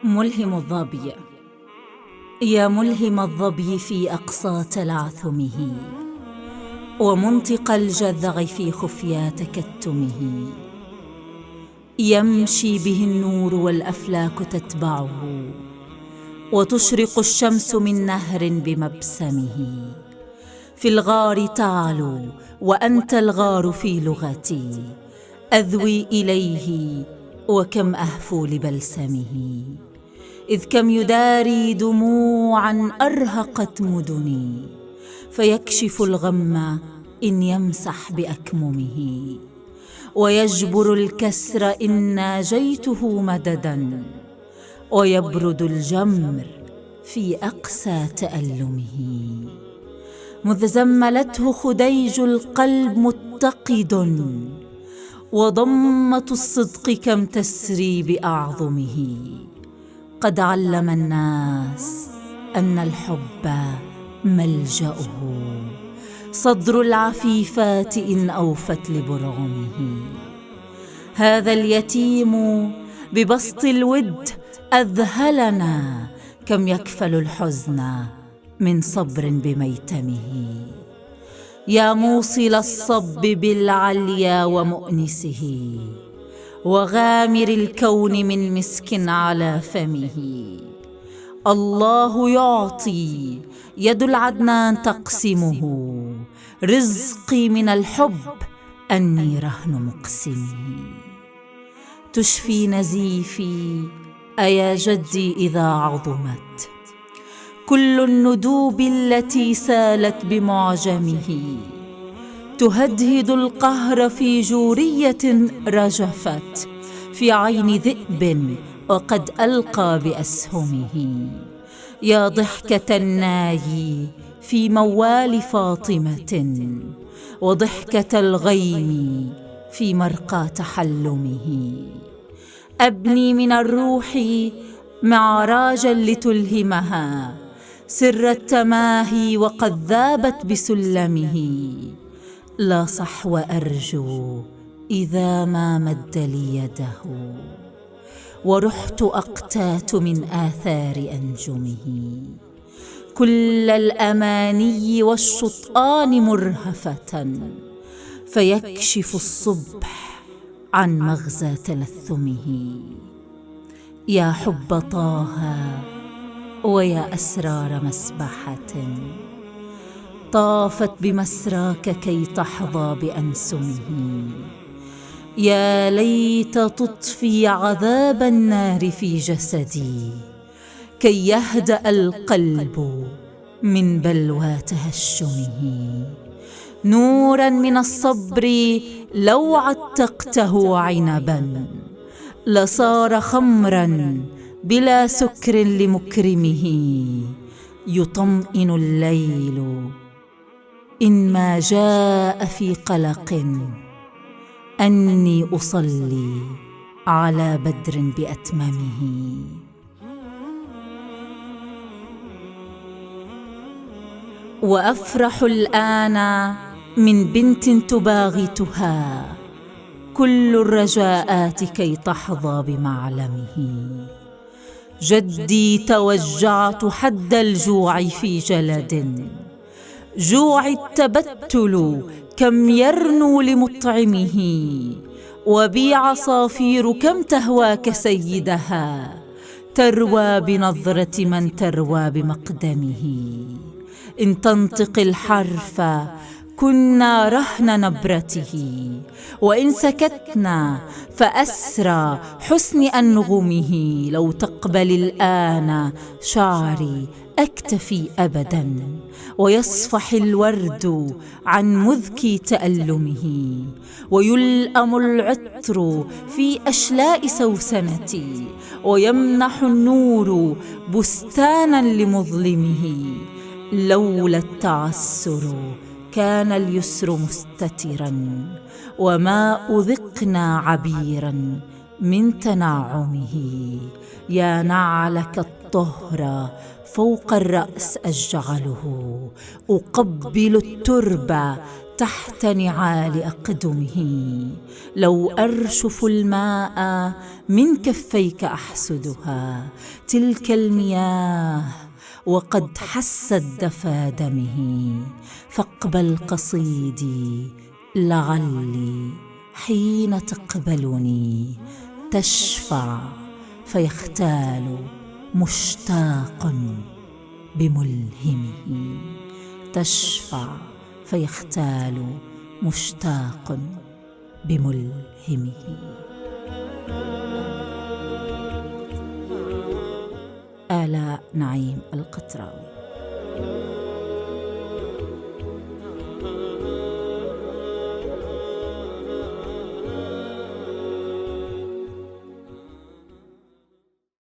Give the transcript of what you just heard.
ملهم الظبي. يا ملهم الظبي في أقصى تلعثمه، ومنطق الجذع في خفيا تكتمه، يمشي به النور والأفلاك تتبعه، وتشرق الشمس من نهر بمبسمه. في الغار تعلو وأنت الغار في لغتي، أذوي إليه وكم أهفو لبلسمه. إذ كم يداري دموعا أرهقت مدني، فيكشف الغم إن يمسح بأكممه، ويجبر الكسر إن ناجيته مددا، ويبرد الجمر في أقسى تألمه. مذ زملته خديج القلب متقد، وضمة الصدق كم تسري بأعظمه. قد علم الناس أن الحب ملجأه، صدر العفيفات إن أوفت لبرغمه. هذا اليتيم ببسط الود أذهلنا، كم يكفل الحزن من صبر بميتمه. يا موصل الصب بالعليا ومؤنسه، وغامر الكون من مسك على فمه. الله يعطي، يد العدنان تقسمه، رزقي من الحب أني رهن مقسمه. تشفي نزيفي أيا جدي إذا عظمت كل الندوب التي سالت بمعجمه. تهدهد القهر في جورية رجفت في عين ذئب وقد ألقى بأسهمه. يا ضحكة الناي في موال فاطمة، وضحكة الغيم في مرقى تحلمه. أبني من الروح معراجا لتلهمها سر التماهي، وقد ذابت بسلمه. لا صحو أرجو إذا ما مد لي يده، ورحت أقتات من آثار أنجمه. كل الأماني والشطآن مرهفة، فيكشف الصبح عن مغزى تلثمه. يا حب طه ويا أسرار مسبحة، طافت بمسراك كي تحظى بأنسمه. يا ليت تطفي عذاب النار في جسدي، كي يهدأ القلب من بلوى تهشمه. نورا من الصبر لو عتقته عنبا، لصار خمرا بلا سكر لمكرمه. يطمئن الليل إن ما جاء في قلق، أني أصلي على بدر بأتممه. وأفرح الآن من بنت تباغتها كل الرجاءات كي تحظى بمعلمه. جدي توجعت حد الجوع في جلد، جوع التبتل كم يرنو لمطعمه. وبي عصافير كم تهواك سيدها، تروى بنظرة من تروى بمقدمه. إن تنطق الحرف كنا رهن نبرته، وإن سكتنا فأسرى حسن أنغمه. لو تقبل الآن شعري أكتفي أبدا، ويصفح الورد عن مذكي تألمه. ويلأم العطر في أشلاء سوسنتي، ويمنح النور بستانا لمظلمه. لولا التعسر كان اليسر مستترا، وما أذقنا عبيرا من تنعمه. يا نعلك الطهر فوق الرأس أجعله، أقبل التربة تحت نعال أقدمه. لو أرشف الماء من كفيك أحسدها، تلك المياه وقد حست دفا دمه. فاقبل قصيدي لعلي حين تقبلني تشفع فيختال مشتاق بملهمه. تشفع فيختال مشتاق بملهمه. آلاء نعيم القطراوي.